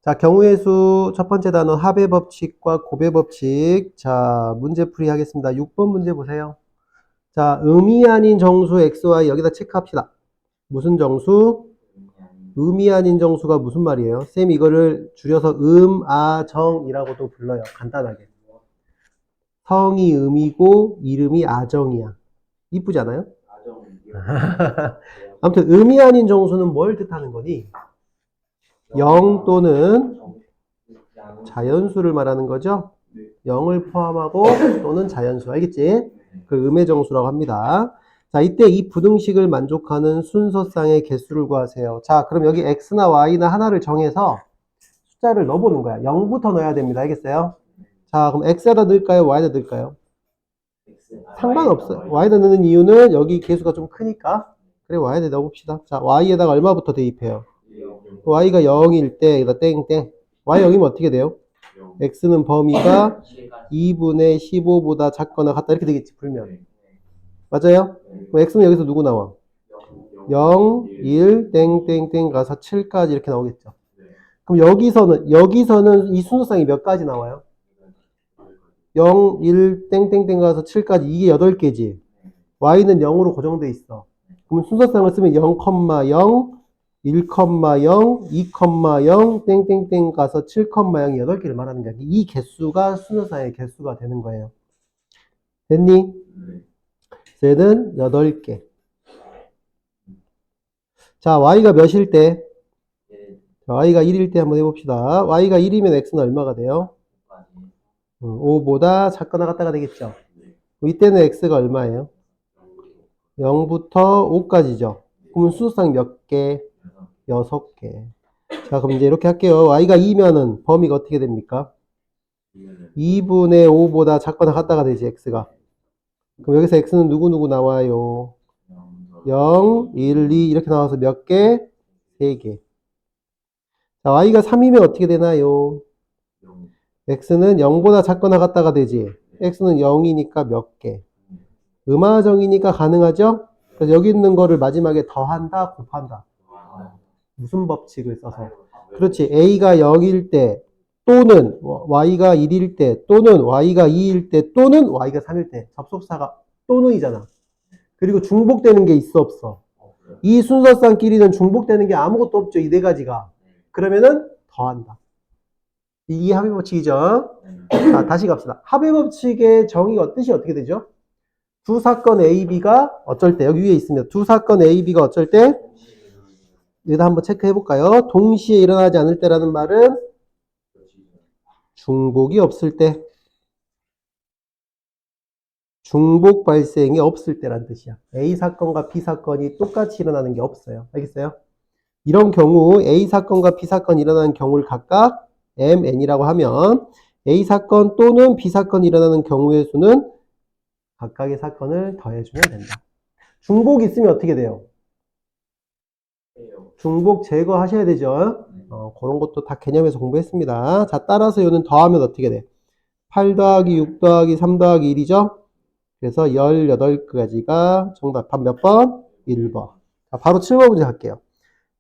자, 경우의 수 첫 번째 단어 합의 법칙과 곱의 법칙. 자, 문제풀이 하겠습니다. 6번 문제 보세요. 자, 음이 아닌 정수 xy 여기다 체크합시다. 무슨 정수? 음이 아닌 정수가 무슨 말이에요? 쌤 이거를 줄여서 아정이라고도 불러요. 간단하게. 성이 음이고 이름이 아정이야. 이쁘지 않아요? 아무튼 음이 아닌 정수는 뭘 뜻하는 거니? 0 또는 자연수를 말하는 거죠. 0을 포함하고 또는 자연수. 알겠지? 그 음의 정수라고 합니다. 자, 이때 이 부등식을 만족하는 순서쌍의 개수를 구하세요. 자, 그럼 여기 x나 y나 하나를 정해서 숫자를 넣어보는 거야. 0부터 넣어야 됩니다. 알겠어요? 자, 그럼 x에다 넣을까요? y에다 넣을까요? 상관없어요. y에다 넣는 이유는 여기 개수가 좀 크니까. 그래, y에다 넣어봅시다. 자, y에다가 얼마부터 대입해요? y가 0일 때, 여기다 땡땡. y 0이면 어떻게 돼요? x는 범위가 2분의 15보다 작거나 같다. 이렇게 되겠지, 불면. 맞아요? 그럼 x는 여기서 누구 나와? 0, 1, 땡땡땡 가서 7까지 이렇게 나오겠죠. 그럼 여기서는 이 순서쌍이 몇 가지 나와요? 0, 1, 땡땡땡 가서 7까지. 이게 8개지. y는 0으로 고정돼 있어. 그럼 순서쌍을 쓰면 0, 0, 1,0, 2,0, 땡땡땡 가서 7,0이 8개를 말하는 거야. 이 개수가 순서쌍의 개수가 되는 거예요. 됐니? 셋은 8개. 자, y가 몇일 때? y가 1일 때 한번 해봅시다. y가 1이면 x는 얼마가 돼요? 5보다 작거나 같다가 되겠죠. 이때는 x가 얼마예요? 0부터 5까지죠. 그러면 순서쌍 몇 개? 6개. 자, 그럼 이제 이렇게 할게요. y가 2면은 범위가 어떻게 됩니까? 2분의 5보다 작거나 같다가 되지, x가. 그럼 여기서 x는 누구 나와요? 0, 1, 2 이렇게 나와서 몇 개? 3개. 자, y가 3이면 어떻게 되나요? x는 0보다 작거나 같다가 되지. x는 0이니까 몇 개? 음화정이니까 가능하죠? 그래서 여기 있는 거를 마지막에 더한다, 곱한다. 무슨 법칙을 써서? 그렇지. a가 0일 때 또는 y가 1일 때 또는 y가 2일 때 또는 y가 3일 때. 접속사가 또는이잖아. 그리고 중복되는 게 있어 없어? 이 순서쌍끼리는 중복되는 게 아무것도 없죠. 이 네 가지가. 그러면은 더한다. 이게 합의 법칙이죠. 자, 다시 갑시다. 합의 법칙의 정의가 뜻이 어떻게 되죠? 두 사건 A, B가 어쩔 때, 여기 위에 있습니다. 두 사건 A, B가 어쩔 때? 여기다 한번 체크해 볼까요? 동시에 일어나지 않을 때라는 말은 중복이 없을 때. 중복 발생이 없을 때란 뜻이야. A 사건과 B 사건이 똑같이 일어나는 게 없어요. 알겠어요? 이런 경우 A 사건과 B 사건이 일어나는 경우를 각각 MN이라고 하면 A 사건 또는 B 사건이 일어나는 경우의 수는 각각의 사건을 더해주면 된다. 중복 있으면 어떻게 돼요? 중복 제거하셔야 되죠. 그런 것도 다 개념에서 공부했습니다. 자, 따라서 이거는 더하면 어떻게 돼? 8 더하기 6 더하기 3 더하기 1이죠? 그래서 18가지가 정답. 답 몇 번? 1번. 자, 바로 7번 문제 갈게요.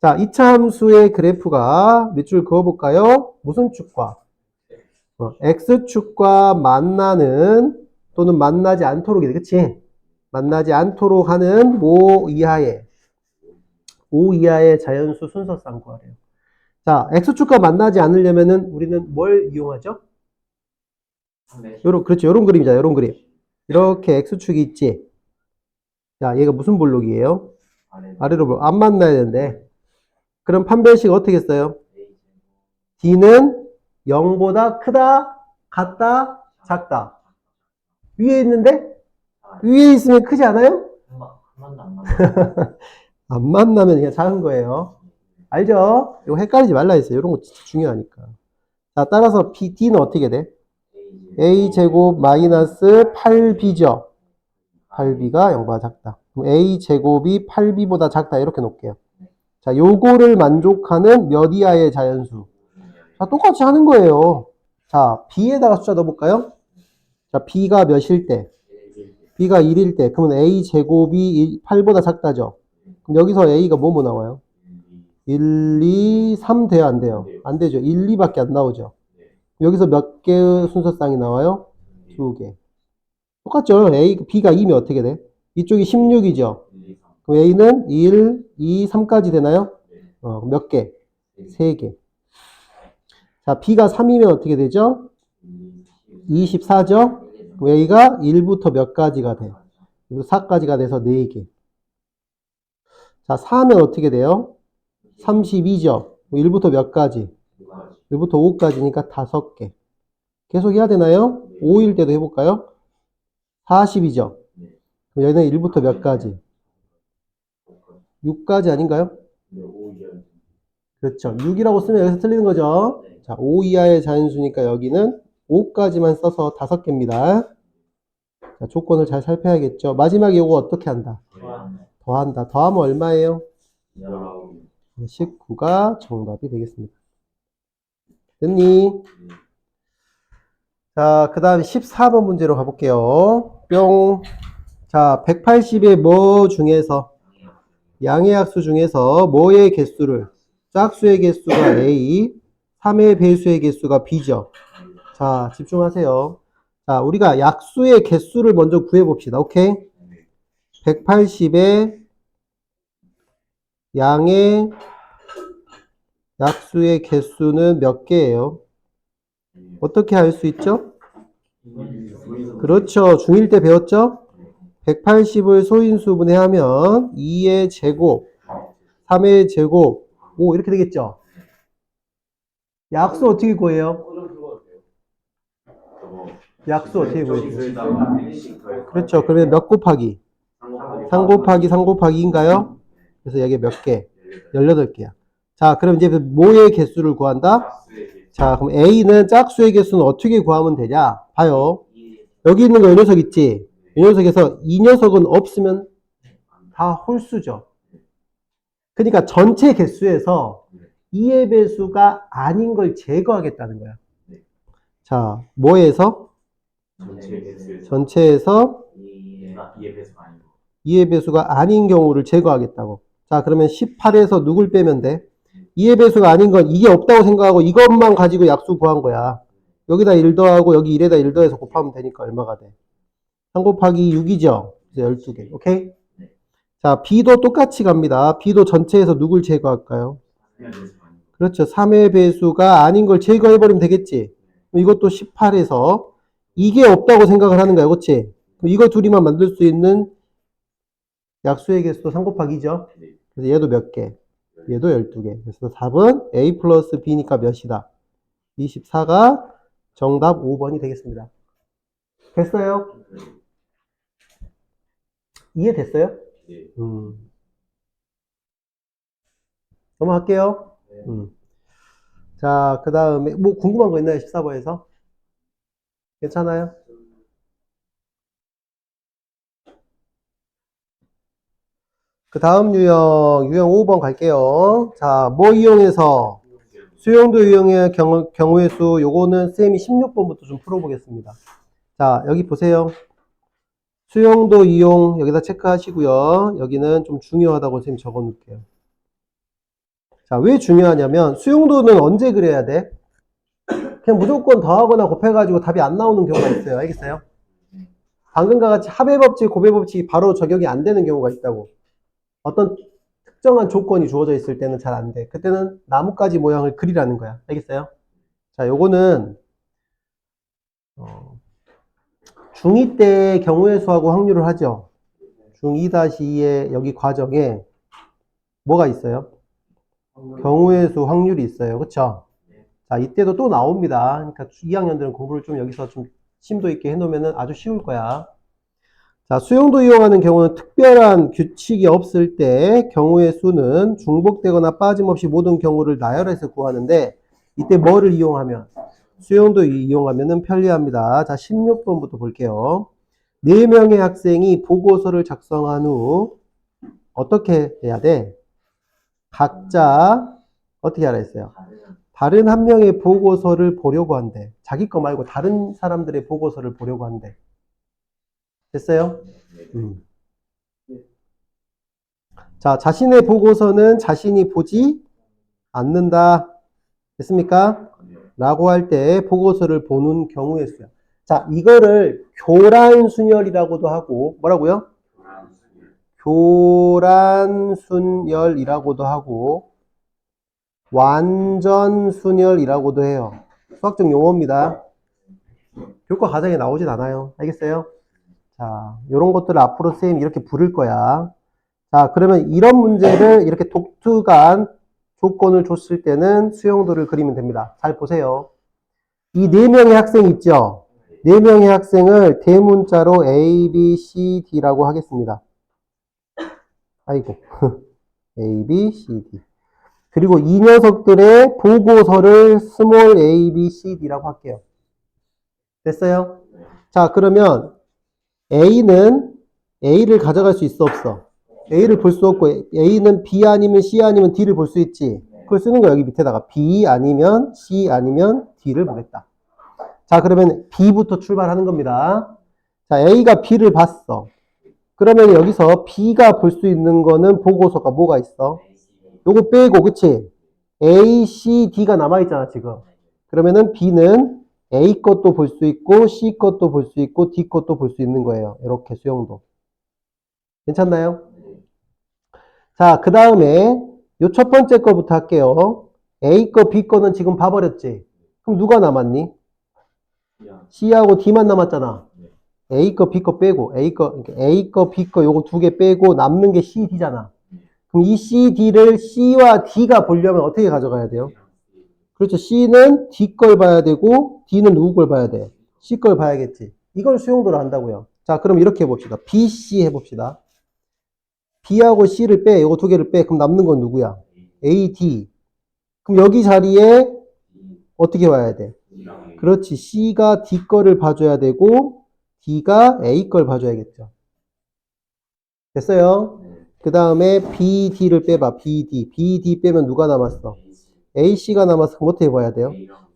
자, 2차 함수의 그래프가 몇 줄 그어볼까요? 무슨 축과? X축과 만나는 또는 만나지 않도록이네. 그치? 만나지 않도록 하는 5 이하의 자연수 순서쌍 구하래요. 자, X축과 만나지 않으려면은 우리는 뭘 이용하죠? 그렇죠. 요런 그림이잖아. 요런 그림. 이렇게 X축이 있지. 자, 얘가 무슨 볼록이에요? 아래로 볼록. 안 만나야 되는데. 그럼 판별식 어떻게 써요? D는 0보다 크다, 같다, 작다. 위에 있는데? 위에 있으면 크지 않아요? 안 만나면 그냥 작은 거예요. 알죠? 이거 헷갈리지 말라 했어요. 이런 거 진짜 중요하니까. 자, 따라서 D는 어떻게 돼? A제곱 마이너스 8B죠. 8B가 0보다 작다. 그럼 A제곱이 8B보다 작다. 이렇게 놓을게요. 자, 요거를 만족하는 몇 이하의 자연수? 자, 똑같이 하는 거예요. 자, B에다가 숫자 넣어볼까요? 자, B가 몇일 때? B가 1일 때. 그러면 A제곱이 8보다 작다죠. 그럼 여기서 A가 뭐뭐 나와요? 1, 2, 3 돼요, 안 돼요? 안 되죠. 1, 2밖에 안 나오죠. 여기서 몇 개의 순서쌍이 나와요? 2개. 똑같죠? B가 2면 어떻게 돼? 이쪽이 16이죠. 그럼 A는 1, 2, 3까지 되나요? 몇 개? 3개. 자, B가 3이면 어떻게 되죠? 24죠? 그럼 A가 1부터 몇 가지가 돼? 4까지가 돼서 4개. 자, 4면 어떻게 돼요? 32죠? 1부터 몇 가지? 1부터 5까지니까 5개. 계속 해야 되나요? 5일 때도 해볼까요? 40이죠? 그럼 여기는 1부터 몇 가지? 6까지 아닌가요? 그렇죠. 6이라고 쓰면 여기서 틀리는 거죠. 자, 5 이하의 자연수니까 여기는 5까지만 써서 5개입니다. 자, 조건을 잘 살펴야겠죠. 마지막에 이거 어떻게 한다? 더한다. 더하면 얼마예요? 19가 정답이 되겠습니다. 됐니? 자, 그 다음 14번 문제로 가볼게요. 뿅. 자, 180의 뭐 중에서, 양의 약수 중에서 뭐의 개수를, 짝수의 개수가 A, 3의 배수의 개수가 B죠. 자, 집중하세요. 자, 우리가 약수의 개수를 먼저 구해봅시다. 오케이? 180의 양의 약수의 개수는 몇 개예요? 어떻게 알 수 있죠? 그렇죠. 중1 때 배웠죠? 180을 소인수 분해하면 2의 제곱, 3의 제곱, 5 이렇게 되겠죠? 약수 어떻게 구해요? 약수 어떻게 구해요? 그렇죠. 그러면 몇 곱하기? 3 곱하기 3 곱하기 2인가요? 그래서 여기 몇 개? 18개야. 자, 그럼 이제 뭐의 개수를 구한다? 자, 그럼 A는 짝수의 개수는 어떻게 구하면 되냐? 봐요. 여기 있는 거 이 녀석 있지? 이 녀석에서 이 녀석은 없으면 다 홀수죠. 그러니까 전체 개수에서 2의 배수가 아닌 걸 제거하겠다는 거야. 자, 뭐에서? 전체에서 2의 배수가 아닌 경우를 제거하겠다고. 자, 그러면 18에서 누굴 빼면 돼? 2의 배수가 아닌 건 이게 없다고 생각하고 이것만 가지고 약수 구한 거야. 여기다 1 더하고 여기 1에다 1 더해서 곱하면 되니까 얼마가 돼? 3 곱하기 6이죠. 그래서 12개. 오케이? 자, B도 똑같이 갑니다. B도 전체에서 누굴 제거할까요? 그렇죠. 3의 배수가 아닌 걸 제거해버리면 되겠지. 이것도 18에서 이게 없다고 생각을 하는 거야. 그렇지? 이거 둘이만 만들 수 있는 약수의 개수도 3 곱하기죠. 그래서 얘도 몇 개? 얘도 12개. 그래서 답은 A 플러스 B니까 몇이다? 24가 정답 5번이 되겠습니다. 됐어요? 이해됐어요? 넘어갈게요. 자, 그 다음에 뭐 궁금한 거 있나요? 14번에서? 괜찮아요? 그 다음 유형 5번 갈게요. 자, 뭐 이용해서? 수용도 이용의 경우의 수, 요거는 쌤이 16번부터 좀 풀어보겠습니다. 자, 여기 보세요. 수용도 이용, 여기다 체크하시고요. 여기는 좀 중요하다고 쌤이 적어 놓을게요. 자, 왜 중요하냐면, 수용도는 언제 그래야 돼? 그냥 무조건 더하거나 곱해가지고 답이 안 나오는 경우가 있어요. 알겠어요? 방금과 같이 합의 법칙, 고배 법칙이 바로 적용이 안 되는 경우가 있다고. 어떤 특정한 조건이 주어져 있을 때는 잘 안 돼. 그때는 나뭇가지 모양을 그리라는 거야. 알겠어요? 자, 요거는 중2 때 경우의 수하고 확률을 하죠. 중2-2의 여기 과정에 뭐가 있어요? 경우의 수 확률이 있어요. 그쵸? 자, 이때도 또 나옵니다. 그러니까 2학년들은 공부를 좀 여기서 좀 심도 있게 해놓으면 아주 쉬울 거야. 자, 수용도 이용하는 경우는 특별한 규칙이 없을 때 경우의 수는 중복되거나 빠짐없이 모든 경우를 나열해서 구하는데 이때 뭐를 이용하면? 수용도 이용하면 편리합니다. 자, 16번부터 볼게요. 4명의 학생이 보고서를 작성한 후 어떻게 해야 돼? 각자 어떻게 하라 했어요? 다른 한 명의 보고서를 보려고 한대. 자기 거 말고 다른 사람들의 보고서를 보려고 한대. 됐어요? 자, 자신의 보고서는 자신이 보지 않는다. 됐습니까? 라고 할 때 보고서를 보는 경우의 수야. 자, 이거를 교란순열이라고도 하고, 뭐라고요? 교란순열이라고도 하고, 완전순열이라고도 해요. 수학적 용어입니다. 교과 과정에 나오진 않아요. 알겠어요? 자, 요런 것들을 앞으로 선생님이 이렇게 부를 거야. 자, 그러면 이런 문제를 이렇게 독특한 조건을 줬을 때는 수용도를 그리면 됩니다. 잘 보세요. 이 4명의 학생 있죠? 4명의 학생을 대문자로 A, B, C, D라고 하겠습니다. 아이고. A, B, C, D. 그리고 이 녀석들의 보고서를 스몰 a, b, c, d라고 할게요. 됐어요? 자, 그러면 A는 A를 가져갈 수 있어, 없어? A를 볼 수 없고, A는 B 아니면 C 아니면 D를 볼 수 있지. 그걸 쓰는 거야, 여기 밑에다가. B 아니면 C 아니면 D를 보겠다. 자, 그러면 B부터 출발하는 겁니다. 자, A가 B를 봤어. 그러면 여기서 B가 볼 수 있는 거는 보고서가 뭐가 있어? 요거 빼고, 그치? A, C, D가 남아있잖아, 지금. 그러면은 B는 A 것도 볼 수 있고, C 것도 볼 수 있고, D 것도 볼 수 있는 거예요. 이렇게 수용도. 괜찮나요? 자, 그 다음에 요 첫 번째 거부터 할게요. A 거, B 거는 지금 봐버렸지? 그럼 누가 남았니? C하고 D만 남았잖아. A 거, B 거 빼고, A 거, B 거 요거 2개 빼고 남는 게 C, D잖아. 그럼 이 C, D를 C와 D가 보려면 어떻게 가져가야 돼요? 그렇죠. C는 D 걸 봐야 되고, D는 누구 걸 봐야 돼? C 걸 봐야겠지. 이걸 수용도로 한다고요. 자, 그럼 이렇게 해봅시다. B, C 해봅시다. B하고 C를 빼, 요거 2개를 빼. 그럼 남는 건 누구야? A, D. 그럼 여기 자리에 어떻게 봐야 돼? 그렇지. C가 D 거를 봐줘야 되고, D가 A 걸 봐줘야겠죠. 됐어요? 그 다음에 B, D를 빼봐. B, D. B, D 빼면 누가 남았어? A, C가 남았어. 그럼 어떻게 봐야 돼요?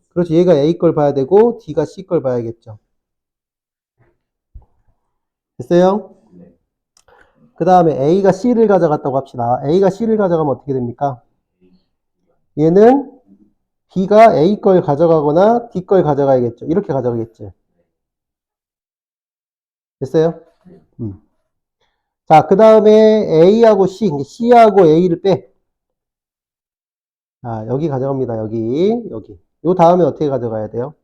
그렇지. 얘가 A 걸 봐야 되고, D가 C 걸 봐야겠죠. 됐어요? 그 다음에 A가 C를 가져갔다고 합시다. A가 C를 가져가면 어떻게 됩니까? 얘는 B가 A 걸 가져가거나 D 걸 가져가야겠죠. 이렇게 가져가겠지. 됐어요? 자, 그 다음에 A하고 C, C하고 A를 빼. 자, 여기 가져갑니다. 여기. 요 다음에 어떻게 가져가야 돼요?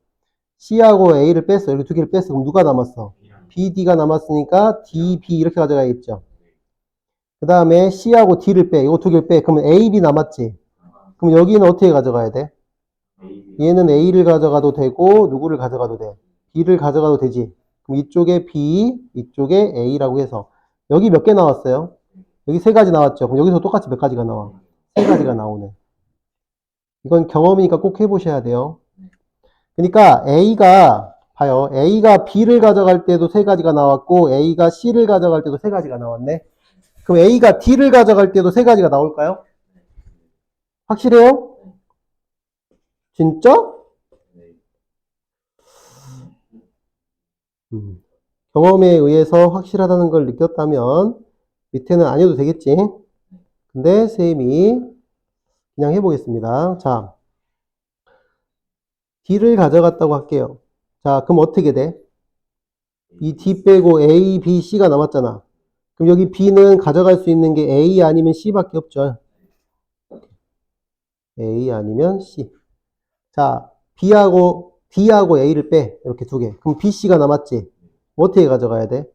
C하고 A를 뺐어. 여기 2개를 뺐어. 그럼 누가 남았어? B, D가 남았으니까 D, B 이렇게 가져가야겠죠. 그 다음에 C하고 D를 빼. 이거 2개를 빼. 그러면 A, B 남았지. 그럼 여기는 어떻게 가져가야 돼? 얘는 A를 가져가도 되고 누구를 가져가도 돼? B를 가져가도 되지. 그럼 이쪽에 B, 이쪽에 A라고 해서 여기 몇 개 나왔어요? 여기 3가지 나왔죠. 그럼 여기서 똑같이 몇 가지가 나와? 3가지가 나오네. 이건 경험이니까 꼭 해보셔야 돼요. 그러니까 A가 봐요. A가 B를 가져갈 때도 3가지가 나왔고 A가 C를 가져갈 때도 3가지가 나왔네. 그럼 A가 D를 가져갈 때도 3가지가 나올까요? 확실해요? 진짜? 경험에 의해서 확실하다는 걸 느꼈다면 밑에는 안 해도 되겠지. 근데 쌤이 그냥 해보겠습니다. 자, D를 가져갔다고 할게요. 자, 그럼 어떻게 돼? 이 D 빼고 A, B, C가 남았잖아. 그럼 여기 B는 가져갈 수 있는 게 A 아니면 C밖에 없죠. A 아니면 C. 자, D하고 A를 빼. 이렇게 2개. 그럼 B, C가 남았지. 어떻게 가져가야 돼?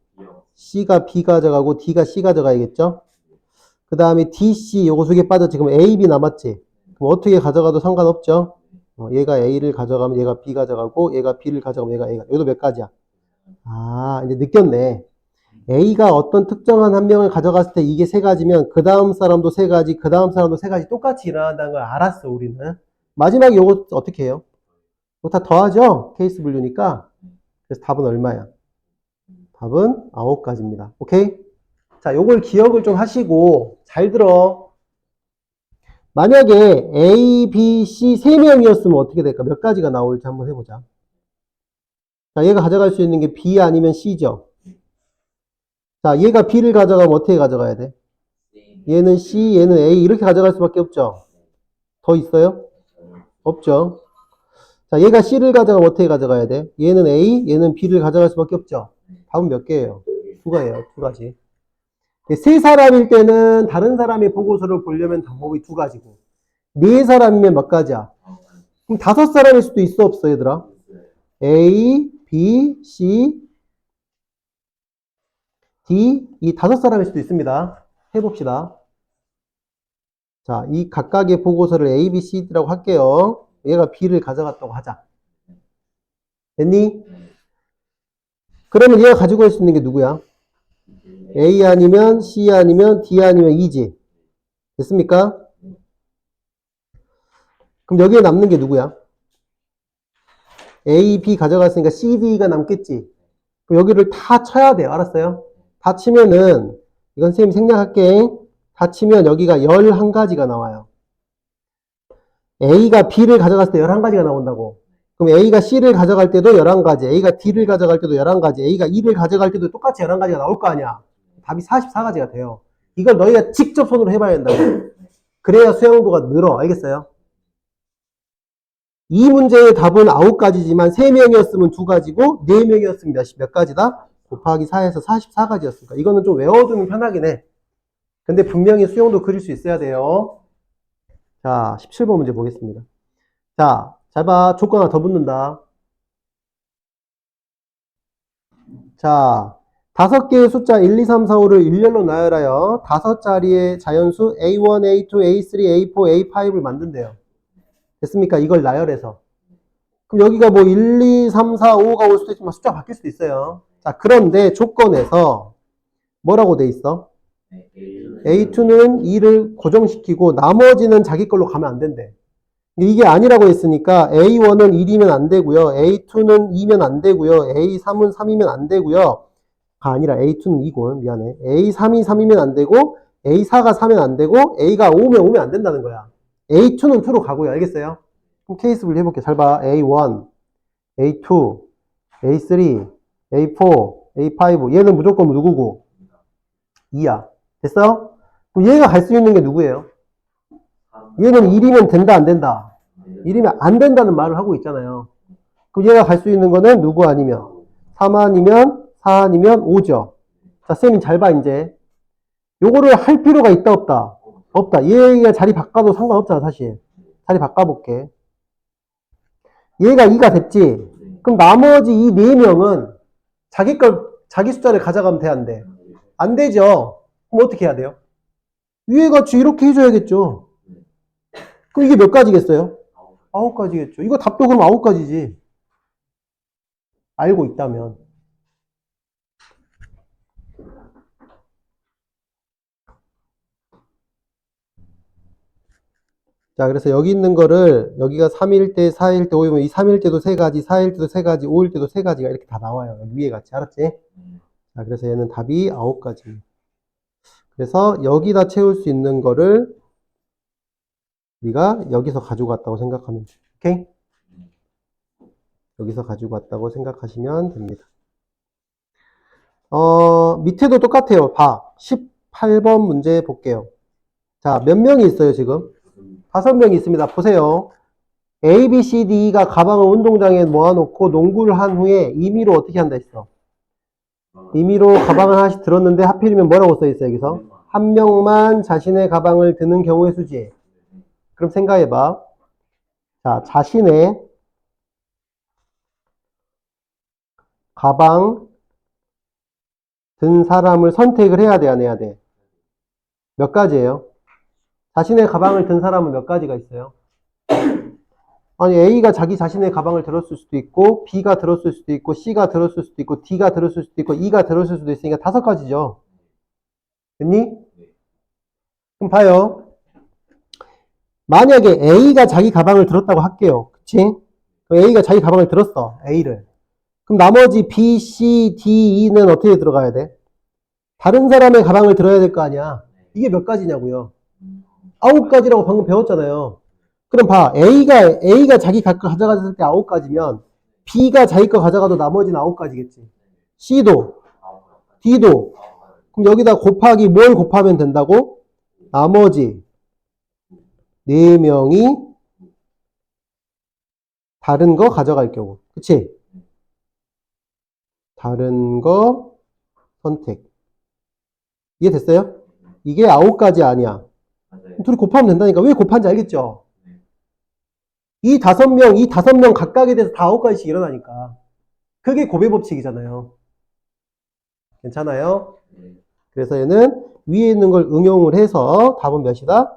C가 B 가져가고 D가 C 가져가야겠죠? 그 다음에 D, C 요거 2개 빠졌지. 그럼 A, B 남았지. 그럼 어떻게 가져가도 상관없죠? 얘가 A를 가져가면 얘가 B 가져가고 얘가 B를 가져가면 얘가 A가. 여기도 몇 가지야? 아, 이제 느꼈네. A가 어떤 특정한 한 명을 가져갔을 때 이게 3가지면 그 다음 사람도 3가지, 그 다음 사람도 3가지 똑같이 일어난다는 걸 알았어, 우리는. 마지막에 요거 어떻게 해요? 이거 다 더하죠? 케이스 분류니까. 그래서 답은 얼마야? 답은 9가지입니다. 오케이? 자, 요걸 기억을 좀 하시고 잘 들어. 만약에 A, B, C 3명이었으면 어떻게 될까? 몇 가지가 나올지 한번 해보자. 자, 얘가 가져갈 수 있는 게 B 아니면 C죠. 자, 얘가 B를 가져가면 어떻게 가져가야 돼? 얘는 C, 얘는 A 이렇게 가져갈 수밖에 없죠. 더 있어요? 없죠. 자, 얘가 C를 가져가면 어떻게 가져가야 돼? 얘는 A, 얘는 B를 가져갈 수밖에 없죠. 답은 몇 개예요? 두 가지예요. 두 가지. 세 사람일 때는 다른 사람의 보고서를 보려면 방법이 두 가지고, 네 사람이면 몇 가지야? 그럼 다섯 사람일 수도 있어, 없어, 얘들아? A, B, C, D, 이 다섯 사람일 수도 있습니다. 해봅시다. 자, 이 각각의 보고서를 A, B, C, D라고 할게요. 얘가 B를 가져갔다고 하자. 됐니? 그러면 얘가 가지고 갈 수 있는 게 누구야? A 아니면 C 아니면 D 아니면 E지. 됐습니까? 그럼 여기에 남는 게 누구야? A, B 가져갔으니까 C, D가 남겠지. 그럼 여기를 다 쳐야 돼요. 알았어요? 다 치면은, 이건 선생님 생략할게. 다 치면 여기가 11가지가 나와요. A가 B를 가져갔을 때 11가지가 나온다고. 그럼 A가 C를 가져갈 때도 11가지, A가 D를 가져갈 때도 11가지, A가 E를 가져갈 때도 똑같이 11가지가 나올 거 아니야. 답이 44가지가 돼요. 이걸 너희가 직접 손으로 해봐야 된다고. 그래야 수용도가 늘어. 알겠어요? 이 문제의 답은 9가지지만 3명이었으면 2가지고 4명이었으면 몇 가지다? 곱하기 4에서 44가지였으니까. 이거는 좀 외워두면 편하긴 해. 근데 분명히 수용도 그릴 수 있어야 돼요. 자, 17번 문제 보겠습니다. 자, 잘 봐. 조건 하나 더 붙는다. 자, 5개의 숫자 1, 2, 3, 4, 5를 일렬로 나열하여 5자리의 자연수 A1, A2, A3, A4, A5를 만든대요. 됐습니까? 이걸 나열해서. 그럼 여기가 뭐 1, 2, 3, 4, 5가 올 수도 있지만 숫자가 바뀔 수도 있어요. 자, 그런데 조건에서 뭐라고 돼 있어? A2는 2를 고정시키고 나머지는 자기 걸로 가면 안 된대. 이게 아니라고 했으니까 A1은 1이면 안 되고요. A2는 2면 안 되고요. A3은 3이면 안 되고요. 가 아니라 A2는 2고 미안해. A3이 3이면 안 되고 A4가 4면 안 되고 A가 5면 안 된다는 거야. A2는 2로 가고요. 알겠어요? 그럼 케이스 분리 해볼게. 잘 봐. A1, A2, A3, A4, A5 얘는 무조건 누구고? 2야. 됐어? 그럼 얘가 갈 수 있는 게 누구예요? 얘는 1이면 된다 안 된다? 1이면 안 된다는 말을 하고 있잖아요. 그럼 얘가 갈 수 있는 거는 누구 아니면? 3 아니면 4 아니면 5죠. 자, 쌤이 잘 봐, 이제. 요거를 할 필요가 있다, 없다? 없다. 얘가 자리 바꿔도 상관없잖아, 사실. 자리 바꿔볼게. 얘가 2가 됐지? 그럼 나머지 이 4명은 자기 숫자를 가져가면 돼, 안 돼? 안 되죠? 그럼 어떻게 해야 돼요? 위에 같이 이렇게 해줘야겠죠? 그럼 이게 몇 가지겠어요? 9가지겠죠. 이거 답도 그럼 9가지지. 알고 있다면. 자, 그래서 여기 있는 거를, 여기가 3일 때, 4일 때, 5일면 이 3일 때도 3가지, 4일 때도 3가지, 5일 때도 3가지가 이렇게 다 나와요. 위에 같이. 알았지? 자, 그래서 얘는 답이 9가지. 그래서 여기다 채울 수 있는 거를 우리가 여기서 가지고 왔다고 생각하면 돼. 오케이? 여기서 가지고 왔다고 생각하시면 됩니다. 밑에도 똑같아요. 봐. 18번 문제 볼게요. 자, 몇 명이 있어요, 지금? 5명이 있습니다. 보세요. A, B, C, D가 가방을 운동장에 모아놓고 농구를 한 후에 임의로 어떻게 한다 했어? 임의로 가방을 하나씩 들었는데 하필이면 뭐라고 써있어 여기서? 한 명만 자신의 가방을 드는 경우의 수지. 그럼 생각해봐. 자, 자신의 가방 든 사람을 선택을 해야 돼, 안 해야 돼? 몇 가지예요? 자신의 가방을 든 사람은 몇 가지가 있어요? 아니, A가 자기 자신의 가방을 들었을 수도 있고, B가 들었을 수도 있고, C가 들었을 수도 있고, D가 들었을 수도 있고, E가 들었을 수도 있으니까 5가지죠. 됐니? 그럼 봐요. 만약에 A가 자기 가방을 들었다고 할게요. 그치? 그럼 A가 자기 가방을 들었어. A를. 그럼 나머지 B, C, D, E는 어떻게 들어가야 돼? 다른 사람의 가방을 들어야 될 거 아니야. 이게 몇 가지냐고요? 9가지라고 방금 배웠잖아요. 그럼 봐. A가 자기 거 가져갔을 때 9가지면 B가 자기 거 가져가도 나머지는 9가지겠지. C도, D도. 그럼 여기다 곱하기 뭘 곱하면 된다고? 나머지 4명이 다른 거 가져갈 경우. 그치? 다른 거 선택. 이해됐어요? 이게 9가지 아니야. 둘이 곱하면 된다니까. 왜 곱한지 알겠죠? 이 5명 각각에 대해서 다 9가지씩 일어나니까. 그게 곱의 법칙이잖아요. 괜찮아요? 그래서 얘는 위에 있는 걸 응용을 해서 답은 몇이다?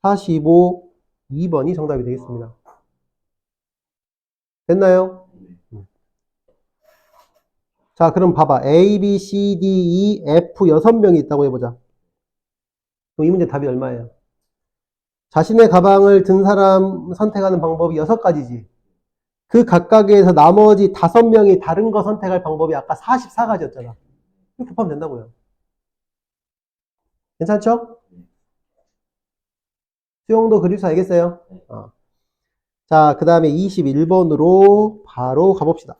45, 2번이 정답이 되겠습니다. 됐나요? 자, 그럼 봐봐. A, B, C, D, E, F 6명이 있다고 해보자. 그럼 이 문제 답이 얼마예요? 자신의 가방을 든 사람 선택하는 방법이 6가지지. 그 각각에서 나머지 5명이 다른 거 선택할 방법이 아까 44가지였잖아. 이렇게 곱하면 된다고요. 괜찮죠? 수용도 그릴 수 알겠어요? 자, 그 다음에 21번으로 바로 가봅시다.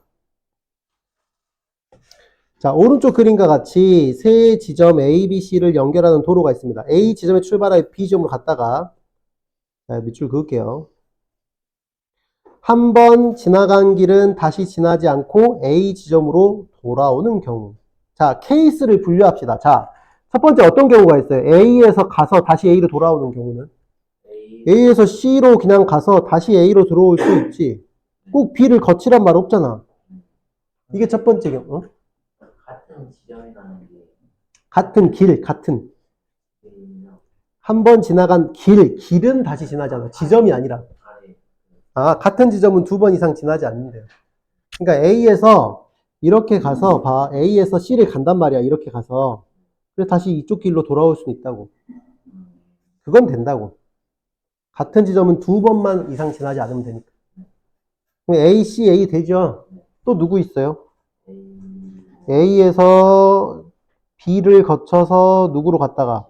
자, 오른쪽 그림과 같이 세 지점 A, B, C를 연결하는 도로가 있습니다. A 지점에 출발하여 B 지점으로 갔다가, 자, 밑줄 그을게요. 한 번 지나간 길은 다시 지나지 않고 A 지점으로 돌아오는 경우. 자, 케이스를 분류합시다. 자, 첫 번째 어떤 경우가 있어요? A에서 가서 다시 A로 돌아오는 경우는? A에서 C로 그냥 가서 다시 A로 들어올 수 있지. 꼭 B를 거치란 말 없잖아. 이게 첫 번째 경우. 같은 지점에 가는 게 같은 길, 같은. 한 번 지나간 길은 다시 지나잖아. 지점이 아니라. 같은 지점은 2번 이상 지나지 않는데요. 그러니까 A에서 이렇게 가서 봐. A에서 C를 간단 말이야. 이렇게 가서. 그래서 다시 이쪽 길로 돌아올 수는 있다고. 그건 된다고. 같은 지점은 2번만 이상 지나지 않으면 되니까. 그럼 A, C, A 되죠? 또 누구 있어요? A에서 B를 거쳐서 누구로 갔다가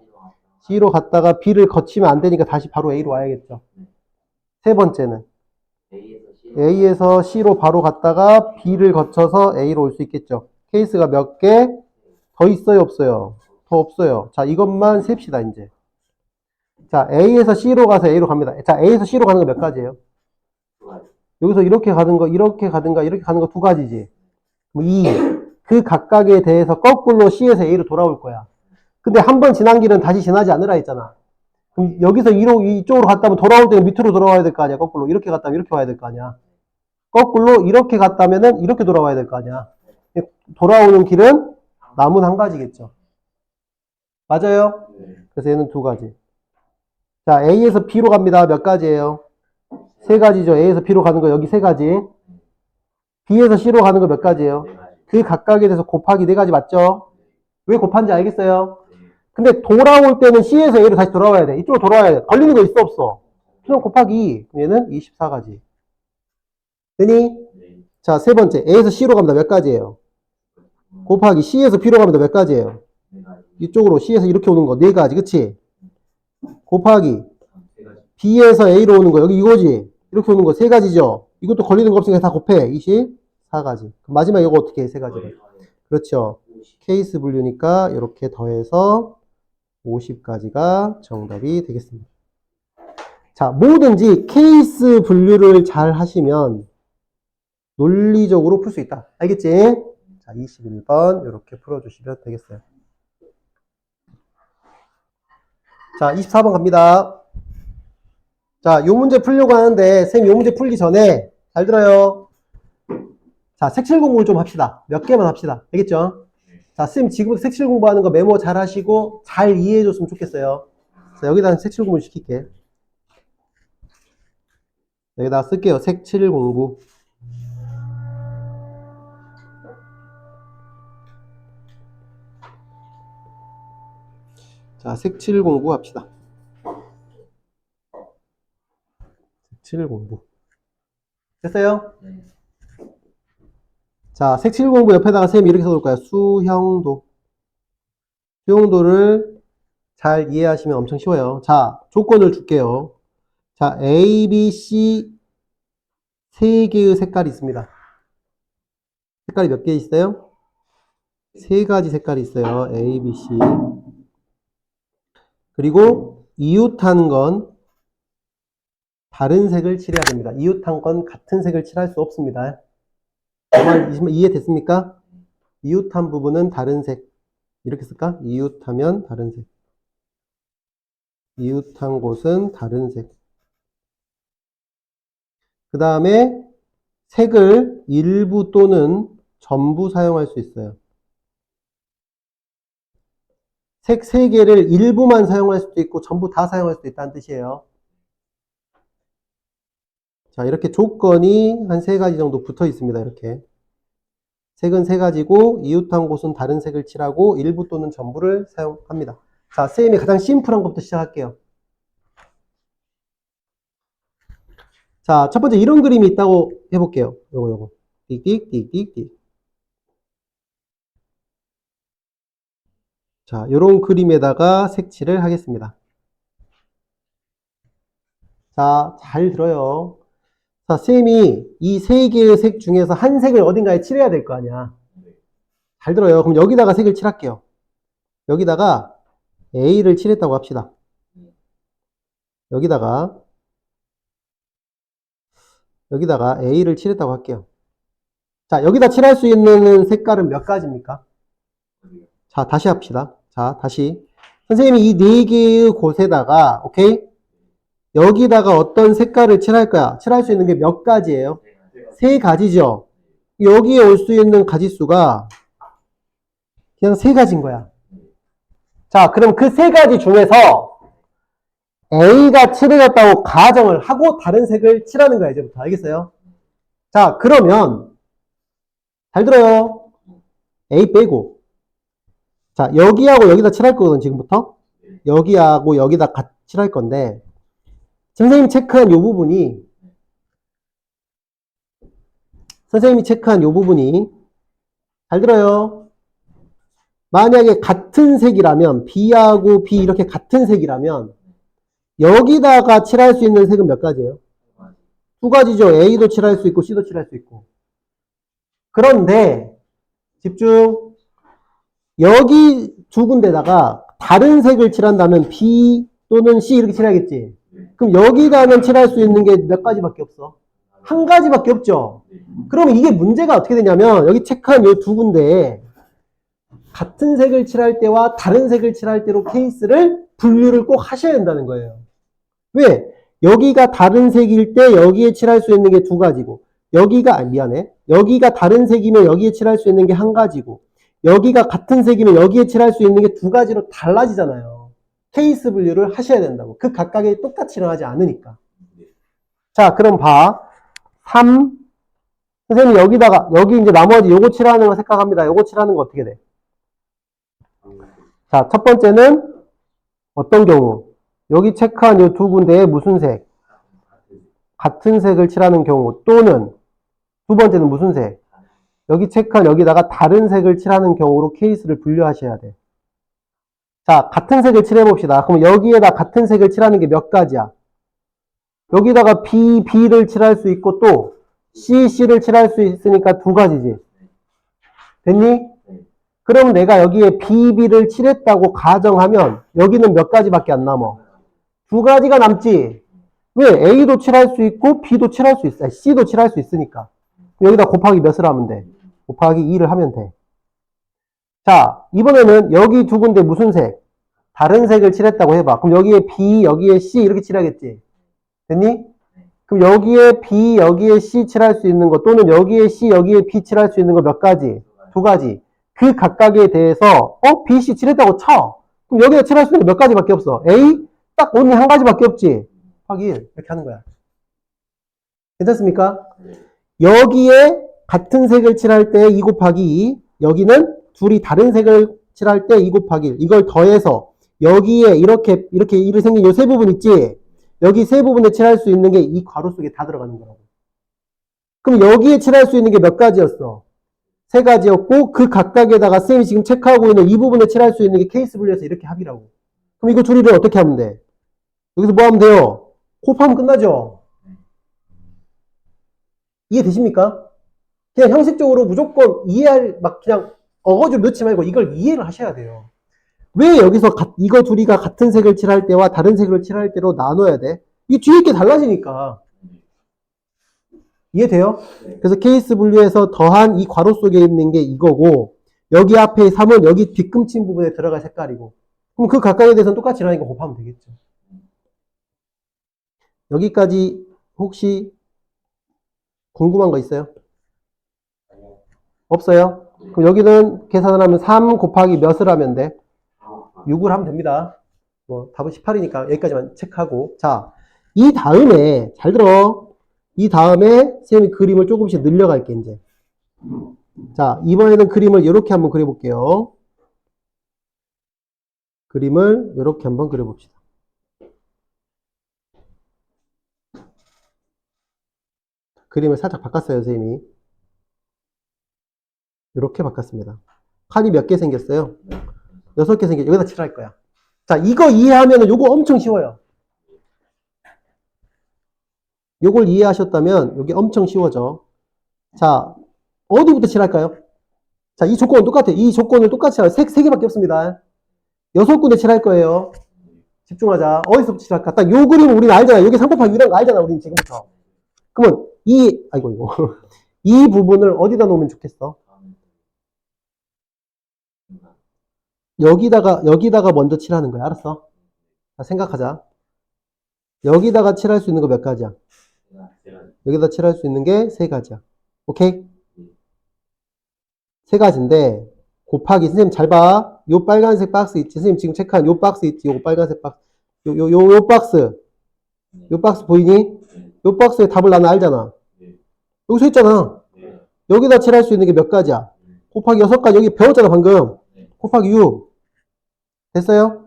C로 갔다가 B를 거치면 안 되니까 다시 바로 A로 와야겠죠. 세 번째는 A에서 C로 바로 갔다가 B를 거쳐서 A로 올 수 있겠죠. 케이스가 몇 개? 더 있어요, 없어요? 더 없어요. 자, 이것만 셉시다, 이제. 자, A에서 C로 가서 A로 갑니다. 자, A에서 C로 가는 거 몇 가지예요? 여기서 이렇게 가는 거, 이렇게 가든가, 이렇게 가는 거 2가지지. 그 각각에 대해서 거꾸로 C에서 A로 돌아올 거야. 근데 한 번 지난 길은 다시 지나지 않으라 했잖아. 그럼 여기서 이쪽으로 갔다면 돌아올 때는 밑으로 돌아와야 될 거 아니야, 거꾸로. 이렇게 갔다면 이렇게 와야 될 거 아니야. 거꾸로 이렇게 갔다면은 이렇게 돌아와야 될 거 아니야. 돌아오는 길은 남은 한 가지겠죠. 맞아요? 그래서 얘는 2가지. 자, A에서 B로 갑니다. 몇 가지예요? 3가지죠. A에서 B로 가는 거 여기 3가지. B에서 C로 가는 거 몇 가지예요? 그 각각에 대해서 곱하기 4가지 맞죠? 왜 곱한지 알겠어요? 근데 돌아올 때는 C에서 A로 다시 돌아와야 돼. 이쪽으로 돌아와야 돼. 걸리는 거 있어 없어? 그냥 곱하기 2. 얘는 24가지. 되니? 자, 세 번째. A에서 C로 갑니다. 몇 가지예요? 곱하기 C에서 B로 갑니다. 몇 가지예요? 이쪽으로 C에서 이렇게 오는 거 4가지. 그치? 곱하기 B에서 A로 오는 거 여기 이거지? 이렇게 오는 거 3가지죠? 이것도 걸리는 거 없으니까 다 곱해. 24가지. 마지막 이거 어떻게 해? 3가지를. 그렇죠. 케이스 분류니까 이렇게 더해서 50가지가 정답이 되겠습니다. 자, 뭐든지 케이스 분류를 잘 하시면 논리적으로 풀 수 있다. 알겠지? 자, 21번 이렇게 풀어주시면 되겠어요. 자, 24번 갑니다. 자, 요 문제 풀려고 하는데 쌤 요 문제 풀기 전에 잘 들어요. 자, 색칠 공부를 좀 합시다. 몇 개만 합시다. 알겠죠? 자, 쌤 지금 색칠 공부하는 거 메모 잘 하시고 잘 이해해 줬으면 좋겠어요. 자, 여기다 색칠 공부 시킬게. 여기다 쓸게요. 색칠 공부. 자, 색칠 공부 합시다. 색칠 공부. 됐어요? 네. 자, 색칠 공부 옆에다가 쌤이 이렇게 써둘까요? 수형도. 수형도를 잘 이해하시면 엄청 쉬워요. 자, 조건을 줄게요. 자, A, B, C 3개의 색깔이 있습니다. 색깔이 몇 개 있어요? 3가지 색깔이 있어요. A, B, C. 그리고 이웃하는 건 다른 색을 칠해야 됩니다. 이웃한 건 같은 색을 칠할 수 없습니다. 정말 이해됐습니까? 이웃한 부분은 다른 색. 이렇게 쓸까? 이웃하면 다른 색. 이웃한 곳은 다른 색. 그 다음에 색을 일부 또는 전부 사용할 수 있어요. 색 3개를 일부만 사용할 수도 있고 전부 다 사용할 수도 있다는 뜻이에요. 자, 이렇게 조건이 한 3가지 정도 붙어 있습니다. 이렇게. 색은 3가지고 이웃한 곳은 다른 색을 칠하고 일부 또는 전부를 사용합니다. 자, 쌤이 가장 심플한 것부터 시작할게요. 자, 첫 번째 이런 그림이 있다고 해볼게요. 요거. 띡띡띡띡띡. 자, 요런 그림에다가 색칠을 하겠습니다. 자, 잘 들어요. 자, 쌤이 이 3개의 색 중에서 한 색을 어딘가에 칠해야 될 거 아니야. 잘 들어요. 그럼 여기다가 색을 칠할게요. 여기다가 A를 칠했다고 합시다. 여기다가 A를 칠했다고 할게요. 자, 여기다 칠할 수 있는 색깔은 몇 가지입니까? 자, 다시 합시다. 자, 다시. 선생님이 이 4개의 곳에다가, 오케이? 여기다가 어떤 색깔을 칠할 거야? 칠할 수 있는 게 몇 가지예요? 3가지죠? 여기에 올 수 있는 가지수가 그냥 3가지인 거야. 자, 그럼 그 3가지 중에서 A가 칠해졌다고 가정을 하고 다른 색을 칠하는 거야, 이제부터. 알겠어요? 자, 그러면, 잘 들어요. A 빼고. 자, 여기하고 여기다 칠할 거거든, 지금부터. 여기하고 여기다 같이 칠할 건데, 선생님이 체크한 요 부분이, 잘 들어요. 만약에 같은 색이라면, B하고 B 이렇게 같은 색이라면, 여기다가 칠할 수 있는 색은 몇 가지예요? 2가지죠. A도 칠할 수 있고, C도 칠할 수 있고. 그런데, 집중. 여기 2군데다가 다른 색을 칠한다면 B 또는 C 이렇게 칠해야겠지. 그럼 여기다는 칠할 수 있는 게 몇 가지밖에 없어? 1가지밖에 없죠. 그럼 이게 문제가 어떻게 되냐면 여기 체크한 이 2군데에 같은 색을 칠할 때와 다른 색을 칠할 때로 케이스를 분류를 꼭 하셔야 된다는 거예요. 왜? 여기가 다른 색일 때 여기에 칠할 수 있는 게 2가지고 여기가 다른 색이면 여기에 칠할 수 있는 게 1가지고 여기가 같은 색이면 여기에 칠할 수 있는 게 2가지로 달라지잖아요. 케이스 분류를 하셔야 된다고. 그 각각이 똑같이 일어나지 않으니까. 자, 그럼 봐. 3. 선생님 여기 이제 나머지 요거 칠하는 거 생각합니다. 요거 칠하는 거 어떻게 돼? 자, 첫 번째는 어떤 경우? 여기 체크한 요 2군데에 무슨 색? 같은 색을 칠하는 경우 또는 두 번째는 무슨 색? 여기 체크한 여기다가 다른 색을 칠하는 경우로 케이스를 분류하셔야 돼. 자, 같은 색을 칠해봅시다. 그럼 여기에다 같은 색을 칠하는 게 몇 가지야? 여기다가 B를 칠할 수 있고 또 C를 칠할 수 있으니까 2가지지. 됐니? 그럼 내가 여기에 B를 칠했다고 가정하면 여기는 몇 가지밖에 안 남어? 2가지가 남지. 왜? A도 칠할 수 있고 B도 칠할 수 있어. C도 칠할 수 있으니까. 여기다 곱하기 몇을 하면 돼? 곱하기 2를 하면 돼. 자, 이번에는 여기 2군데 무슨 색? 다른 색을 칠했다고 해봐. 그럼 여기에 B, 여기에 C 이렇게 칠하겠지? 됐니? 그럼 여기에 B, 여기에 C 칠할 수 있는 거 또는 여기에 C, 여기에 B 칠할 수 있는 거 몇 가지? 2가지. 그 각각에 대해서 B, C 칠했다고 쳐. 그럼 여기다 칠할 수 있는 거 몇 가지밖에 없어? A? 딱 only 1가지밖에 없지? 곱하기 1 이렇게 하는 거야. 괜찮습니까? 여기에 같은 색을 칠할 때 2 곱하기 2, 여기는 둘이 다른 색을 칠할 때 2 곱하기 1. 이걸 더해서 여기에 이렇게 일이 생긴 요 세 부분 있지? 여기 세 부분에 칠할 수 있는 게 이 괄호 속에 다 들어가는 거라고. 그럼 여기에 칠할 수 있는 게 몇 가지였어? 3가지였고 그 각각에다가 쌤이 지금 체크하고 있는 이 부분에 칠할 수 있는 게 케이스 분류해서 이렇게 합이라고. 그럼 이거 둘이를 어떻게 하면 돼? 여기서 뭐 하면 돼요? 곱하면 끝나죠? 이해되십니까? 그냥 형식적으로 무조건 그냥 어거지로 넣지 말고 이걸 이해를 하셔야 돼요. 왜 여기서 이거 둘이가 같은 색을 칠할 때와 다른 색을 칠할 때로 나눠야 돼? 이 뒤에 게 달라지니까. 이해돼요? 그래서 케이스 분류에서 더한 이 괄호 속에 있는 게 이거고, 여기 앞에 3은 여기 뒤꿈치 부분에 들어갈 색깔이고, 그럼 그 각각에 대해서는 똑같이 일어나니까 곱하면 되겠죠. 여기까지 혹시 궁금한 거 있어요? 없어요? 그럼 여기는 계산을 하면 3 곱하기 몇을 하면 돼? 6을 하면 됩니다. 뭐 답은 18이니까 여기까지만 체크하고. 자, 이 다음에 잘 들어. 이 다음에 선생님이 그림을 조금씩 늘려갈게 이제. 자, 이번에는 그림을 이렇게 한번 그려볼게요. 그림을 이렇게 한번 그려봅시다. 그림을 살짝 바꿨어요, 선생님이. 이렇게 바꿨습니다. 칸이 몇 개 생겼어요? 6개 생겼죠. 여기다 칠할 거야. 자, 이거 이해하면 요거 엄청 쉬워요. 요걸 이해하셨다면 여기 엄청 쉬워져. 자, 어디부터 칠할까요? 자, 이 조건은 똑같아요. 이 조건을 똑같이 하요. 세 개밖에 없습니다. 6군데 칠할 거예요. 집중하자. 어디서부터 칠할까? 딱 요 그림은 우리는 알잖아. 여기 3 곱하기 2라는 거 알잖아. 우리는 지금부터. 그러면 아이고, 이 부분을 어디다 놓으면 좋겠어? 여기다가 먼저 칠하는 거야. 알았어? 자, 생각하자. 여기다가 칠할 수 있는 거 몇 가지야? 여기다 칠할 수 있는 게 3가지야. 오케이? 3가지인데, 곱하기, 선생님 잘 봐. 요 빨간색 박스 있지? 선생님 지금 체크한 요 박스 있지? 요 빨간색 박스. 요 박스. 요 박스 보이니? 요 박스에 답을 나는 알잖아. 여기 서 있잖아. 여기다 칠할 수 있는 게 몇 가지야? 곱하기 6가지. 여기 배웠잖아, 방금. 곱하기 6. 됐어요?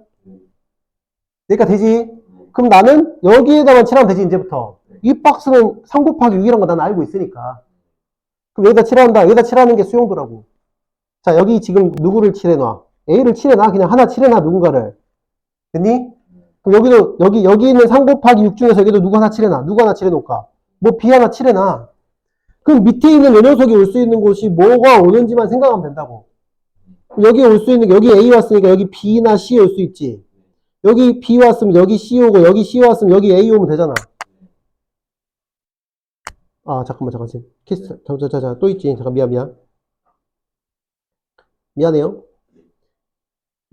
그러니까 되지? 그럼 나는 여기에다만 칠하면 되지, 이제부터. 이 박스는 3 곱하기 6이란 거 난 알고 있으니까. 그럼 여기다 칠한다. 여기다 칠하는 게 수용도라고. 자, 여기 지금 누구를 칠해놔? A를 칠해놔. 그냥 하나 칠해놔, 누군가를. 됐니? 그럼 여기 있는 3 곱하기 6 중에서 여기도 누구 하나 칠해놔. 누구 하나 칠해놓을까? 뭐 B 하나 칠해놔. 그럼 밑에 있는 요 녀석이 올 수 있는 곳이 뭐가 오는지만 생각하면 된다고. 여기 올 수 있는 게, 여기 A 왔으니까 여기 B나 C 올 수 있지. 여기 B 왔으면 여기 C 오고, 여기 C 왔으면 여기 A 오면 되잖아. 아, 잠깐만. 키스, 자, 또 있지. 잠깐, 미안. 미안해요.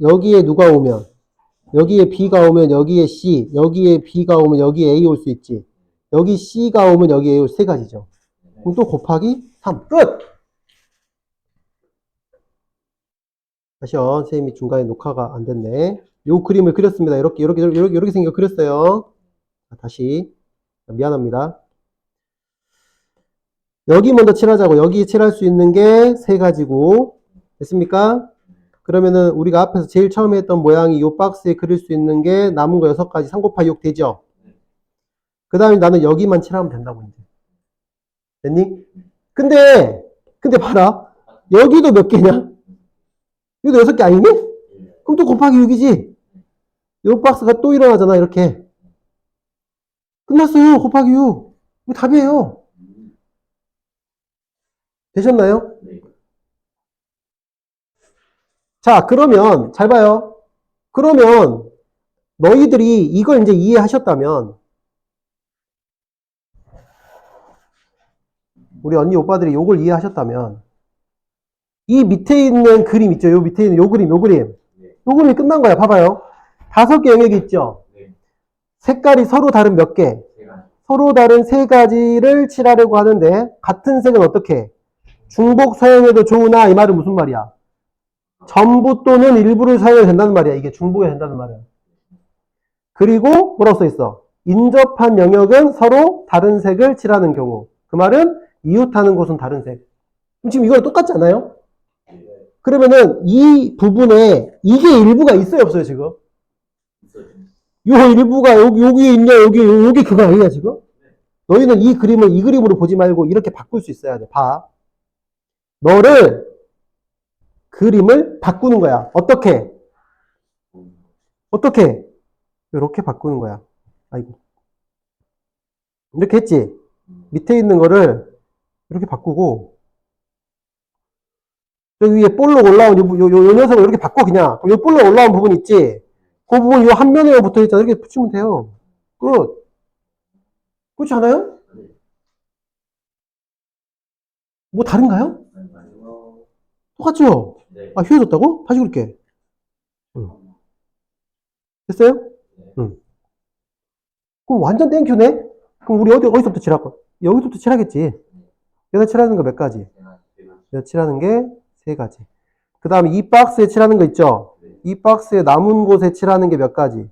여기에 누가 오면, 여기에 B가 오면 여기에 C, 여기에 B가 오면 여기에 A 올 수 있지. 여기 C가 오면 여기 A 올 3가지죠. 그럼 또 곱하기 3. 끝! 다시요. 선생님이 중간에 녹화가 안 됐네. 요 그림을 그렸습니다. 이렇게 생겨 그렸어요. 다시. 미안합니다. 여기 먼저 칠하자고. 여기 칠할 수 있는 게 3가지고. 됐습니까? 그러면은 우리가 앞에서 제일 처음에 했던 모양이 요 박스에 그릴 수 있는 게 남은 거 6가지. 3 곱하기 6 되죠? 그 다음에 나는 여기만 칠하면 된다고, 이제. 됐니? 근데 봐라. 여기도 몇 개냐? 여기도 6개 아니니? 그럼 또 곱하기 6이지? 요 박스가 또 일어나잖아, 이렇게. 끝났어요, 곱하기 6. 이거 답이에요. 되셨나요? 자, 그러면, 잘 봐요. 그러면, 너희들이 이걸 이제 이해하셨다면, 우리 언니, 오빠들이 요걸 이해하셨다면, 이 밑에 있는 그림 있죠? 요 밑에 있는 요 그림이 끝난 거야. 봐봐요. 5개 영역이 있죠? 색깔이 서로 다른 몇 개? 서로 다른 3가지를 칠하려고 하는데, 같은 색은 어떻게? 중복 사용해도 좋으나, 이 말은 무슨 말이야? 전부 또는 일부를 사용해도 된다는 말이야. 이게 중복이 된다는 말은. 그리고 뭐라고 써있어? 인접한 영역은 서로 다른 색을 칠하는 경우. 그 말은 이웃하는 곳은 다른 색. 지금 이거랑 똑같지 않아요? 그러면은 이 부분에 이게 일부가 있어요, 없어요, 지금? 요 일부가 여기에 있냐, 여기 그거 아니야, 지금? 너희는 이 그림을 이 그림으로 보지 말고 이렇게 바꿀 수 있어야 돼. 봐. 너를 그림을 바꾸는 거야. 어떻게? 이렇게 바꾸는 거야. 아이고. 이렇게 했지? 밑에 있는 거를 이렇게 바꾸고, 여기 위에 볼록 올라온 요 녀석을 이렇게 바꿔, 그냥. 요 볼록 올라온 부분 있지? 그 부분 요 한 면에 붙어 있잖아. 이렇게 붙이면 돼요. 끝. 그렇지 않아요? 네. 뭐 다른가요? 아니요. 똑같죠? 네. 아, 휘어졌다고? 다시 그럴게. 응. 됐어요? 네. 응. 그럼 완전 땡큐네? 그럼 우리 어디서부터 칠할 거? 여기서부터 칠하겠지. 여기서 칠하는 거 몇 가지? 여기서 칠하는 게 세 가지. 그 다음에 이 박스에 칠하는 거 있죠? 이 박스에 남은 곳에 칠하는 게 몇 가지?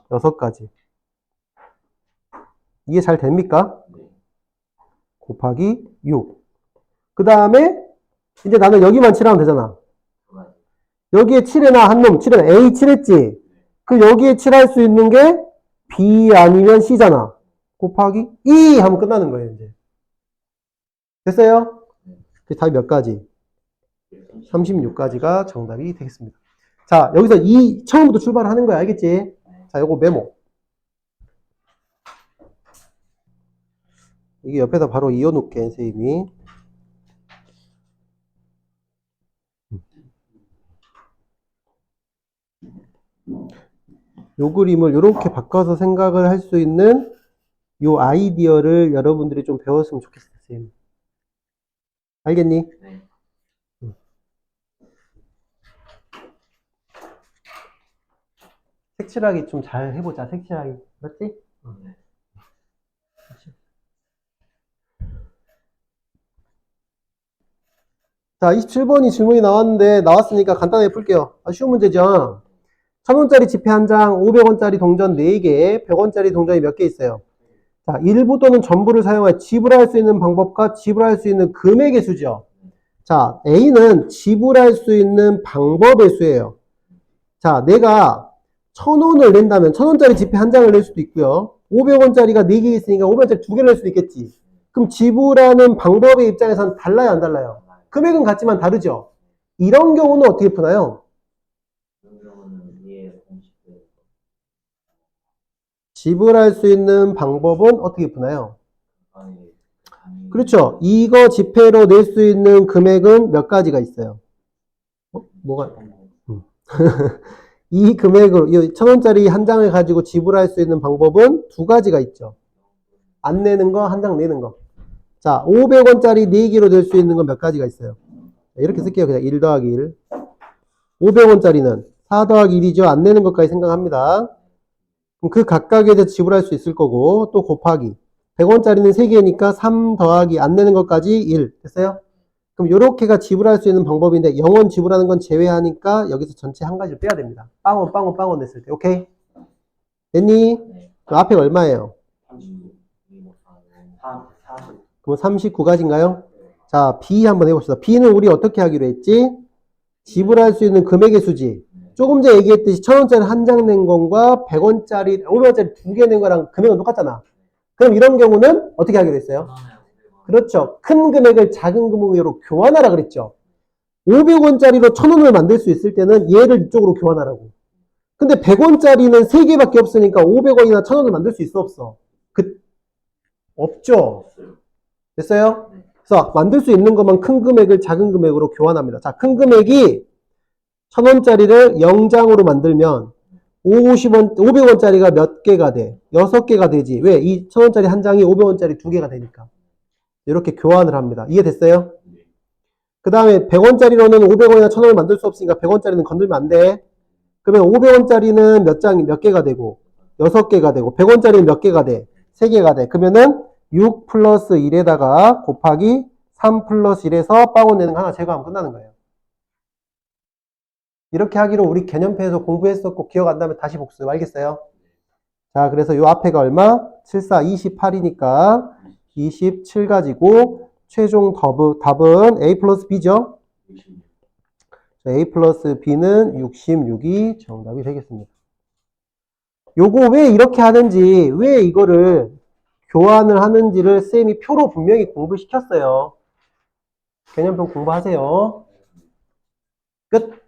6가지. 이해 잘 됩니까? 곱하기 6. 그 다음에 이제 나는 여기만 칠하면 되잖아. 여기에 7에나 한 놈, 7에나 A 칠했지? 그 여기에 칠할 수 있는 게 B 아니면 C잖아. 곱하기 2 하면 끝나는 거예요, 이제. 됐어요? 그 답이 몇 가지? 36가지가 정답이 되겠습니다. 자, 여기서 처음부터 출발을 하는 거야, 알겠지? 자, 요거 메모. 이게 옆에다 바로 이어놓게, 선생님이. 요 그림을 이렇게 바꿔서 생각을 할 수 있는 요 아이디어를 여러분들이 좀 배웠으면 좋겠어요, 선생님. 알겠니? 네. 색칠하기 좀 잘 해보자, 색칠하기. 맞지? 네. 자, 27번이 질문이 나왔으니까 간단하게 풀게요. 쉬운 문제죠? 1000원짜리 지폐 한 장, 500원짜리 동전 4개, 100원짜리 동전이 몇 개 있어요? 자, 일부 또는 전부를 사용해 지불할 수 있는 방법과 지불할 수 있는 금액의 수죠. 자, A는 지불할 수 있는 방법의 수예요. 자, 내가 1000원을 낸다면 1000원짜리 지폐 한 장을 낼 수도 있고요. 500원짜리가 4개 있으니까 500원짜리 2개를 낼 수도 있겠지. 그럼 지불하는 방법의 입장에서는 달라요, 안 달라요? 금액은 같지만 다르죠. 이런 경우는 어떻게 푸나요? 지불할 수 있는 방법은 어떻게 푸나요? 그렇죠. 이거 지폐로 낼 수 있는 금액은 몇 가지가 있어요? 뭐가? 이 금액으로, 이 1000원짜리 한 장을 가지고 지불할 수 있는 방법은 2가지가 있죠. 안 내는 거, 한 장 내는 거. 자, 500원짜리 4개로 낼 수 있는 건 몇 가지가 있어요? 이렇게 쓸게요. 그냥 1 더하기 1. 500원짜리는 4 더하기 1이죠. 안 내는 것까지 생각합니다. 그럼 그 각각에 대해서 지불할 수 있을 거고, 또 곱하기. 100원짜리는 3개니까 3 더하기 안 내는 것까지 1. 됐어요? 그럼 요렇게가 지불할 수 있는 방법인데 0원 지불하는 건 제외하니까 여기서 전체 한 가지를 빼야 됩니다. 빵원 냈을 때. 오케이? 됐니? 그 앞에가 얼마예요? 그럼 39가지인가요? 자, B 한번 해봅시다. B는 우리 어떻게 하기로 했지? 지불할 수 있는 금액의 수지. 조금 전에 얘기했듯이 1000원짜리 한 장 낸 건과 100원짜리, 500원짜리 2개 낸 거랑 금액은 똑같잖아. 그럼 이런 경우는 어떻게 하기로 했어요? 그렇죠. 큰 금액을 작은 금액으로 교환하라 그랬죠. 500원짜리로 1000원을 만들 수 있을 때는 얘를 이쪽으로 교환하라고. 근데 100원짜리는 3개밖에 없으니까 500원이나 1000원을 만들 수 있어, 없어? 없죠. 됐어요? 그래서 만들 수 있는 것만 큰 금액을 작은 금액으로 교환합니다. 자, 큰 금액이 1000원짜리를 0장으로 만들면 500원짜리가 몇 개가 돼? 6개가 되지. 왜? 이 1000원짜리 한 장이 500원짜리 2개가 되니까. 이렇게 교환을 합니다. 이해됐어요? 그 다음에 100원짜리로는 500원이나 1000원을 만들 수 없으니까 100원짜리는 건들면 안 돼. 그러면 500원짜리는 몇 개가 되고 6개가 되고 100원짜리는 몇 개가 돼? 3개가 돼. 그러면은 6 플러스 1에다가 곱하기 3 플러스 1에서 빵원 내는 거 하나 제거하면 끝나는 거예요. 이렇게 하기로 우리 개념표에서 공부했었고 기억 안 나면 다시 복습. 알겠어요? 자, 그래서 요 앞에가 얼마? 7, 4, 28이니까 27 가지고 최종 답은 A 플러스 B죠? A 플러스 B는 66이 정답이 되겠습니다. 요거 왜 이렇게 하는지, 왜 이거를 교환을 하는지를 쌤이 표로 분명히 공부시켰어요. 개념표 공부하세요. 끝.